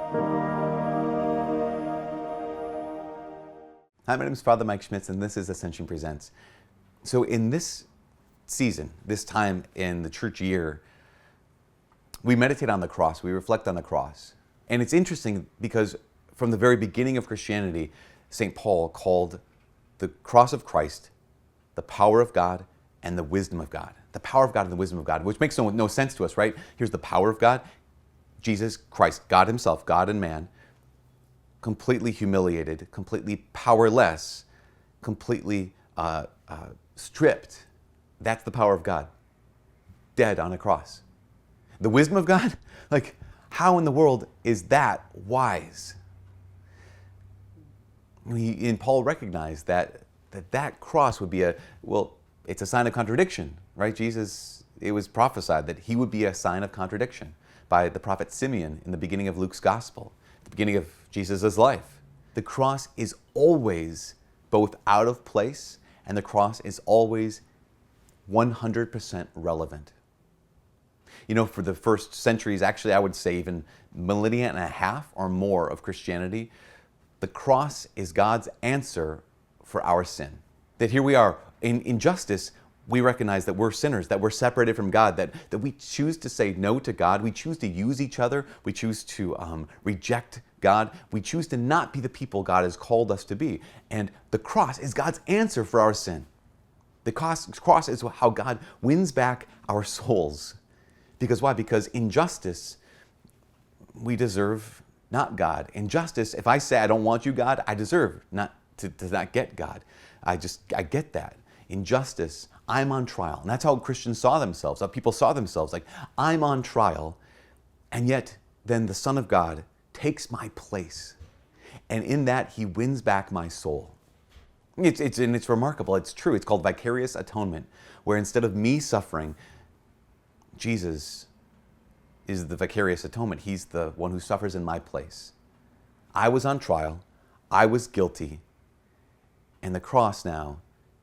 Hi, my name is Father Mike Schmitz, and this is Ascension Presents. So in this season, this time in the church year, we meditate on the cross, we reflect on the cross. And it's interesting because from the very beginning of Christianity, St. Paul called the cross of Christ the power of God and the wisdom of God. The power of God and the wisdom of God, which makes no sense to us, right? Here's the power of God, Jesus Christ, God himself, God and man, completely humiliated, completely powerless, completely stripped. That's the power of God. Dead on a cross. The wisdom of God? Like, how in the world is that wise? And Paul recognized that cross would be it's a sign of contradiction, right? Jesus, it was prophesied that he would be a sign of contradiction by the prophet Simeon in the beginning of Luke's gospel, the beginning of Jesus' life. The cross is always both out of place, and the cross is always 100% relevant. You know, for the first centuries, actually I would say even millennia and a half or more of Christianity, the cross is God's answer for our sin. That here we are, in injustice, we recognize that we're sinners, that we're separated from God, that we choose to say no to God, we choose to use each other, we choose to reject God, we choose to not be the people God has called us to be. And the cross is God's answer for our sin. The cross is how God wins back our souls. Because why? Because injustice, we deserve not God. Injustice, if I say I don't want you, God, I deserve not to not get God. I get that. Injustice, I'm on trial. And that's how Christians saw themselves, how people saw themselves, like, I'm on trial, and yet then the Son of God takes my place. And in that, he wins back my soul. It's remarkable, it's true. It's called vicarious atonement, where instead of me suffering, Jesus is the vicarious atonement. He's the one who suffers in my place. I was on trial, I was guilty, and the cross now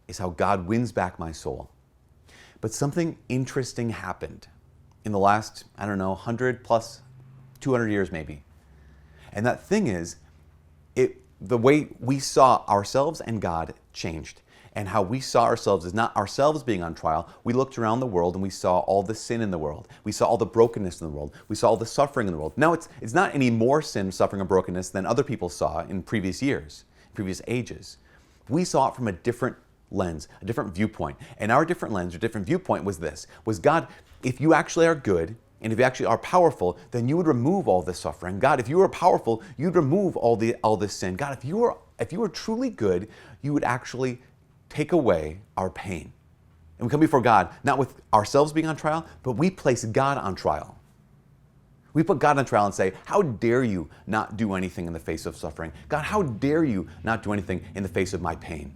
is how God wins back my soul. But something interesting happened in the last, 100 plus 200 years maybe. And that thing is, the way we saw ourselves and God changed. And how we saw ourselves as not ourselves being on trial. We looked around the world and we saw all the sin in the world. We saw all the brokenness in the world. We saw all the suffering in the world. Now it's not any more sin, suffering, or brokenness than other people saw in previous years, previous ages. We saw it from a different lens, a different viewpoint. And our different lens or different viewpoint was this, was God, if you actually are good, and if you actually are powerful, then you would remove all this suffering. God, if you were powerful, you'd remove all this sin. God, if you were truly good, you would actually take away our pain. And we come before God, not with ourselves being on trial, but we place God on trial. We put God on trial and say, how dare you not do anything in the face of suffering? God, how dare you not do anything in the face of my pain?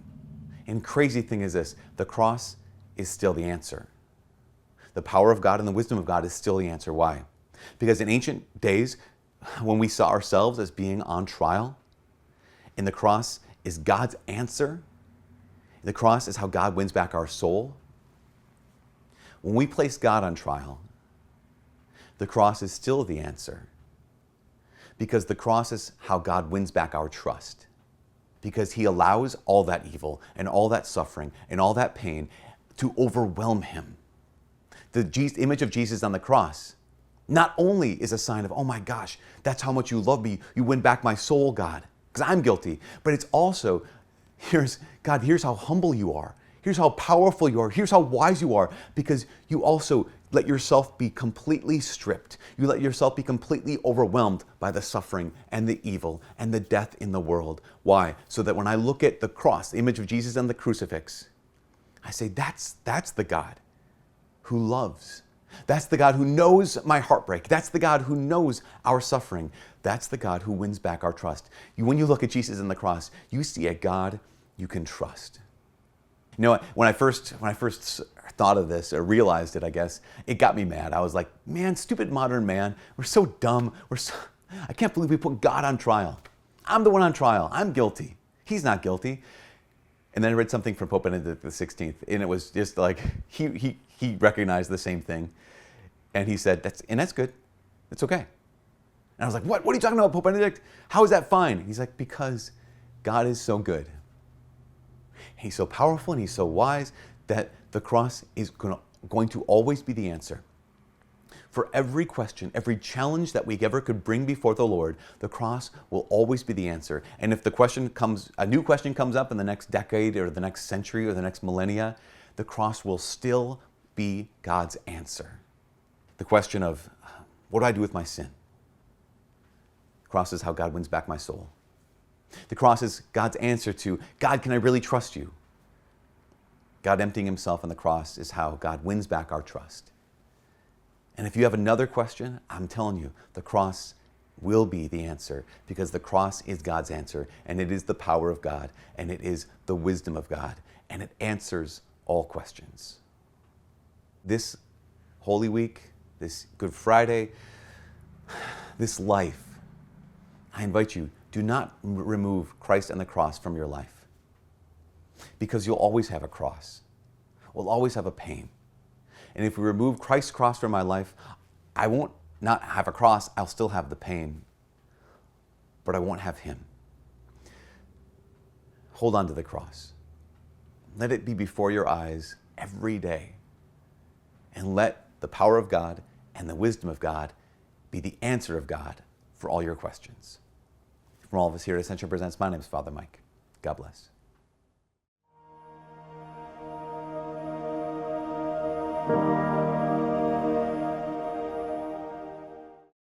And crazy thing is this, the cross is still the answer. The power of God and the wisdom of God is still the answer. Why? Because in ancient days, when we saw ourselves as being on trial, and the cross is God's answer, the cross is how God wins back our soul. When we place God on trial, the cross is still the answer. Because the cross is how God wins back our trust. Because he allows all that evil and all that suffering and all that pain to overwhelm him. The image of Jesus on the cross not only is a sign of, oh my gosh, that's how much you love me, you win back my soul, God, because I'm guilty, but it's also, here's how humble you are. Here's how powerful you are. Here's how wise you are, because you also let yourself be completely stripped. You let yourself be completely overwhelmed by the suffering and the evil and the death in the world. Why? So that when I look at the cross, the image of Jesus on the crucifix, I say, that's the God who loves. That's the God who knows my heartbreak. That's the God who knows our suffering. That's the God who wins back our trust. When you look at Jesus on the cross, you see a God you can trust. You know, when I first thought of this, or realized it, I guess, it got me mad. I was like, man, stupid modern man, we're so dumb. I can't believe we put God on trial. I'm the one on trial. I'm guilty. He's not guilty. And then I read something from Pope Benedict XVI, and it was just like, he recognized the same thing. And he said, that's good. It's okay. And I was like, what? What are you talking about, Pope Benedict? How is that fine? He's like, because God is so good. He's so powerful and he's so wise that the cross is going to always be the answer. For every question, every challenge that we ever could bring before the Lord, the cross will always be the answer. And if a new question comes up in the next decade or the next century or the next millennia, the cross will still be God's answer. The question of, what do I do with my sin? The cross is how God wins back my soul. The cross is God's answer to, God, can I really trust you? God emptying himself on the cross is how God wins back our trust. And if you have another question, I'm telling you, the cross will be the answer, because the cross is God's answer, and it is the power of God, and it is the wisdom of God, and it answers all questions. This Holy Week, this Good Friday, this life, I invite you, do not remove Christ and the cross from your life, because you'll always have a cross. We'll always have a pain. And if we remove Christ's cross from my life, I won't not have a cross, I'll still have the pain, but I won't have him. Hold on to the cross. Let it be before your eyes every day. And let the power of God and the wisdom of God be the answer of God for all your questions. From all of us here at Ascension Presents, my name is Father Mike. God bless.